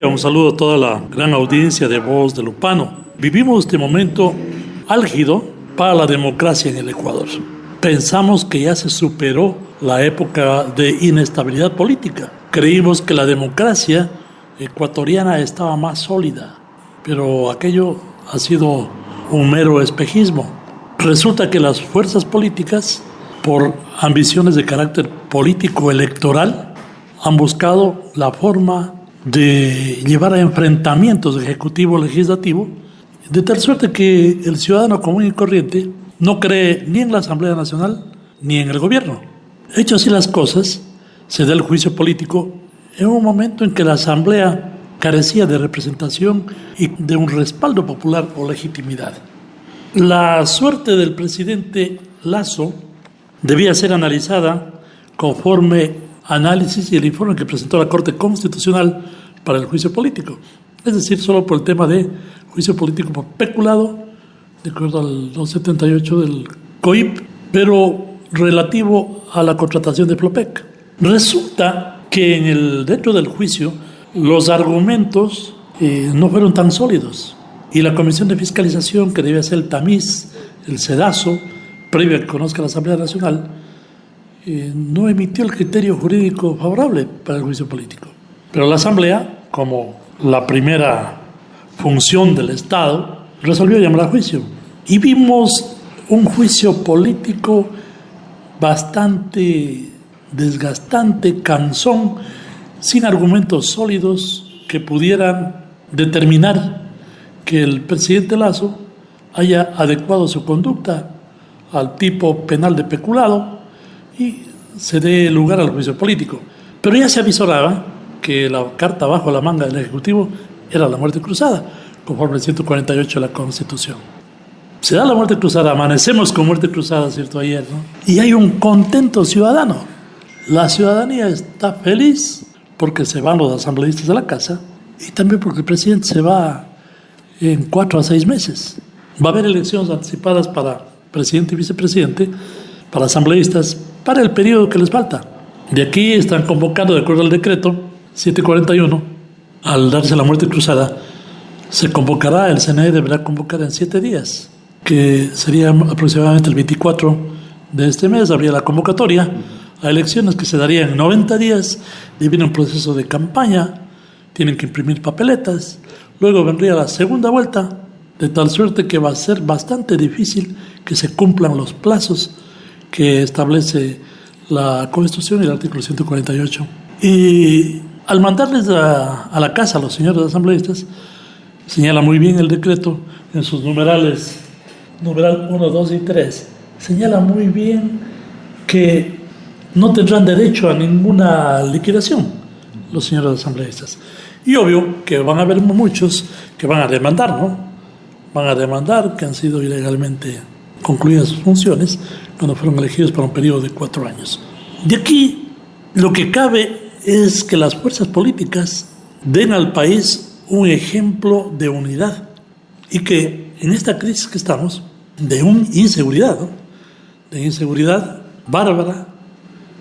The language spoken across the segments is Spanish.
Un saludo a toda la gran audiencia de Voz de Lupano. Vivimos este momento álgido para la democracia en el Ecuador. Pensamos que ya se superó la época de inestabilidad política. Creímos que la democracia ecuatoriana estaba más sólida, pero aquello ha sido un mero espejismo. Resulta que las fuerzas políticas, por ambiciones de carácter político electoral, han buscado la forma de llevar a enfrentamientos ejecutivo-legislativo, de tal suerte que el ciudadano común y corriente no cree ni en la Asamblea Nacional ni en el gobierno. Hecho así las cosas, se da el juicio político en un momento en que la Asamblea carecía de representación y de un respaldo popular o legitimidad. La suerte del presidente Lasso debía ser analizada conforme análisis y el informe que presentó la Corte Constitucional para el juicio político, es decir, solo por el tema de juicio político por peculado, de acuerdo al 278 del COIP, pero relativo a la contratación de Flopec. Resulta que dentro del juicio los argumentos no fueron tan sólidos y la Comisión de Fiscalización, que debía ser el tamiz, el sedazo, previo a que conozca la Asamblea Nacional, no emitió el criterio jurídico favorable para el juicio político. Pero la Asamblea, como la primera función del Estado, resolvió llamar a juicio. Y vimos un juicio político bastante desgastante, cansón, sin argumentos sólidos que pudieran determinar que el presidente Lasso haya adecuado su conducta al tipo penal de peculado y se dé lugar al juicio político. Pero ya se avisoraba que la carta bajo la manga del Ejecutivo era la muerte cruzada, conforme el 148 de la Constitución. Se da la muerte cruzada, amanecemos con muerte cruzada, ¿cierto? Ayer, ¿no? Y hay un contento ciudadano. La ciudadanía está feliz porque se van los asambleístas de la casa y también porque el presidente se va en 4 a 6 meses. Va a haber elecciones anticipadas para presidente y vicepresidente, para asambleístas, para el periodo que les falta. De aquí están convocando, de acuerdo al decreto 741, al darse la muerte cruzada, se convocará, el CNE deberá convocar en 7 días, que sería aproximadamente el 24 de este mes, habría la convocatoria a elecciones que se darían en 90 días, y viene un proceso de campaña, tienen que imprimir papeletas, luego vendría la segunda vuelta, de tal suerte que va a ser bastante difícil que se cumplan los plazos que establece la Constitución y el artículo 148. Y al mandarles a la casa a los señores asambleístas, señala muy bien el decreto en sus numerales, numeral 1, 2 y 3, señala muy bien que no tendrán derecho a ninguna liquidación los señores asambleístas. Y obvio que van a haber muchos que van a demandar, ¿no? Van a demandar que han sido ilegalmente concluidas sus funciones cuando fueron elegidos para un periodo de 4 años. De aquí lo que cabe es que las fuerzas políticas den al país un ejemplo de unidad y que en esta crisis que estamos, de inseguridad, ¿no? De inseguridad bárbara,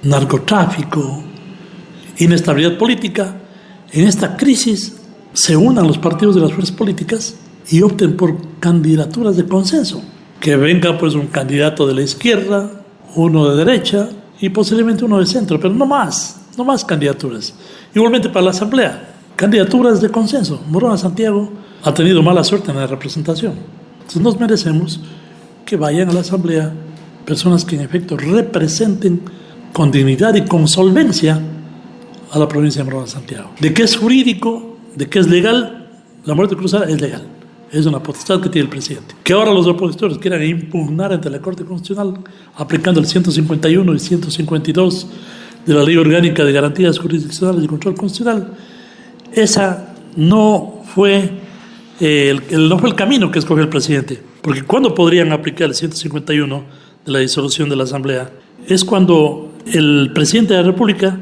narcotráfico, inestabilidad política, en esta crisis se unan los partidos de las fuerzas políticas y opten por candidaturas de consenso. Que venga pues un candidato de la izquierda, uno de derecha y posiblemente uno de centro, pero no más candidaturas. Igualmente para la Asamblea, candidaturas de consenso. Morona Santiago ha tenido mala suerte en la representación. Entonces nos merecemos que vayan a la Asamblea personas que en efecto representen con dignidad y con solvencia a la provincia de Morona Santiago. De que es jurídico, de que es legal, la muerte cruzada es legal. Es una potestad que tiene el presidente. Que ahora los opositores quieran impugnar ante la Corte Constitucional aplicando el 151 y 152 de la Ley Orgánica de Garantías Jurisdiccionales y Control Constitucional, esa no fue el camino que escogió el presidente. Porque ¿cuándo podrían aplicar el 151 de la disolución de la Asamblea? Es cuando el presidente de la República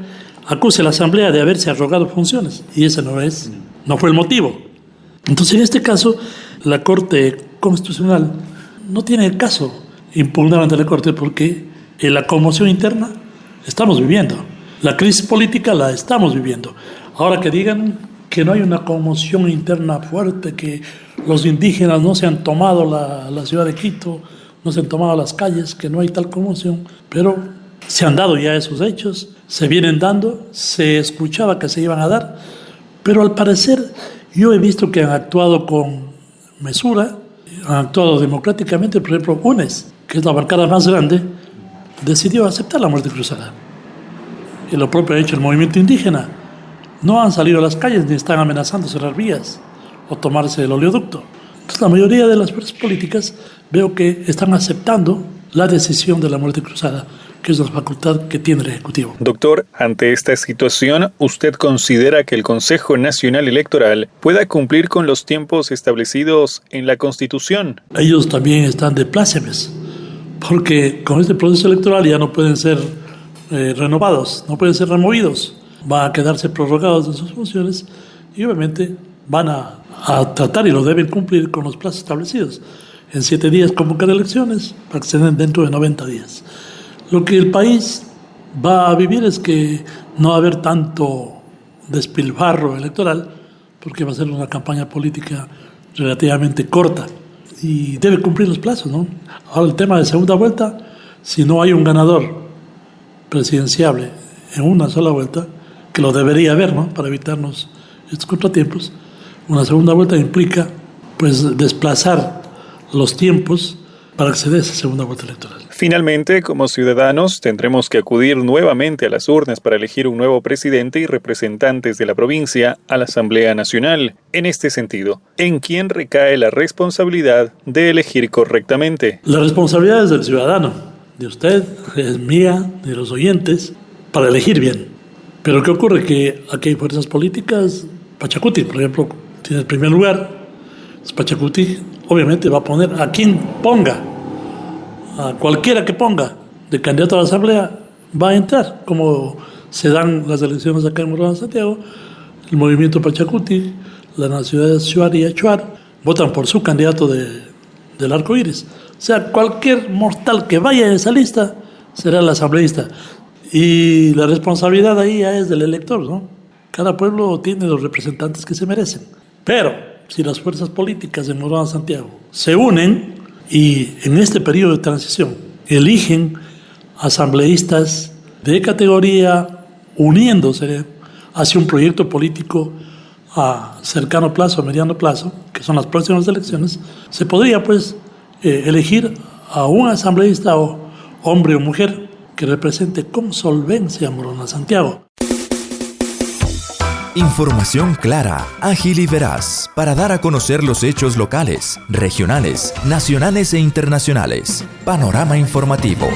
acuse a la Asamblea de haberse arrogado funciones. Y ese no fue el motivo. Entonces, en este caso, la Corte Constitucional no tiene caso impugnar ante la Corte porque en la conmoción interna estamos viviendo. La crisis política la estamos viviendo. Ahora que digan que no hay una conmoción interna fuerte, que los indígenas no se han tomado la ciudad de Quito, no se han tomado las calles, que no hay tal conmoción, pero se han dado ya esos hechos, se vienen dando, se escuchaba que se iban a dar, pero al parecer yo he visto que han actuado con mesura, han actuado democráticamente. Por ejemplo, UNES, que es la bancada más grande, decidió aceptar la muerte cruzada. Y lo propio ha hecho el movimiento indígena. No han salido a las calles ni están amenazando cerrar vías o tomarse el oleoducto. Entonces, la mayoría de las fuerzas políticas veo que están aceptando la decisión de la muerte cruzada, que es la facultad que tiene el Ejecutivo. Doctor, ante esta situación, ¿usted considera que el Consejo Nacional Electoral pueda cumplir con los tiempos establecidos en la Constitución? Ellos también están de plácemes, porque con este proceso electoral ya no pueden ser renovados, no pueden ser removidos, van a quedarse prorrogados en sus funciones y obviamente van a tratar, y lo deben cumplir, con los plazos establecidos. En 7 días convocar elecciones para que se den dentro de 90 días. Lo que el país va a vivir es que no va a haber tanto despilfarro electoral, porque va a ser una campaña política relativamente corta y debe cumplir los plazos, ¿no? Ahora, el tema de segunda vuelta, si no hay un ganador presidenciable en una sola vuelta, que lo debería haber, ¿no?, para evitarnos estos contratiempos, una segunda vuelta implica pues desplazar los tiempos para que se dé esa segunda vuelta electoral. Finalmente, como ciudadanos, tendremos que acudir nuevamente a las urnas para elegir un nuevo presidente y representantes de la provincia a la Asamblea Nacional. En este sentido, ¿en quién recae la responsabilidad de elegir correctamente? La responsabilidad es del ciudadano, de usted, es mía, de los oyentes, para elegir bien. Pero ¿qué ocurre? Que aquí hay fuerzas políticas. Pachacuti, por ejemplo, tiene el primer lugar. Pachacuti obviamente va a poner a quien ponga, a cualquiera que ponga de candidato a la Asamblea, va a entrar. Como se dan las elecciones acá en Morona, Santiago, el movimiento Pachacuti, la Nacionalidad Shuar y Achuar votan por su candidato del arco iris. O sea, cualquier mortal que vaya en esa lista será el asambleísta. Y la responsabilidad ahí ya es del elector, ¿no? Cada pueblo tiene los representantes que se merecen. Pero si las fuerzas políticas de Morona, Santiago se unen y en este periodo de transición eligen asambleístas de categoría, uniéndose hacia un proyecto político a cercano plazo, a mediano plazo, que son las próximas elecciones, se podría pues elegir a un asambleísta, o hombre o mujer, que represente con solvencia a Morona, Santiago. Información clara, ágil y veraz para dar a conocer los hechos locales, regionales, nacionales e internacionales. Panorama informativo.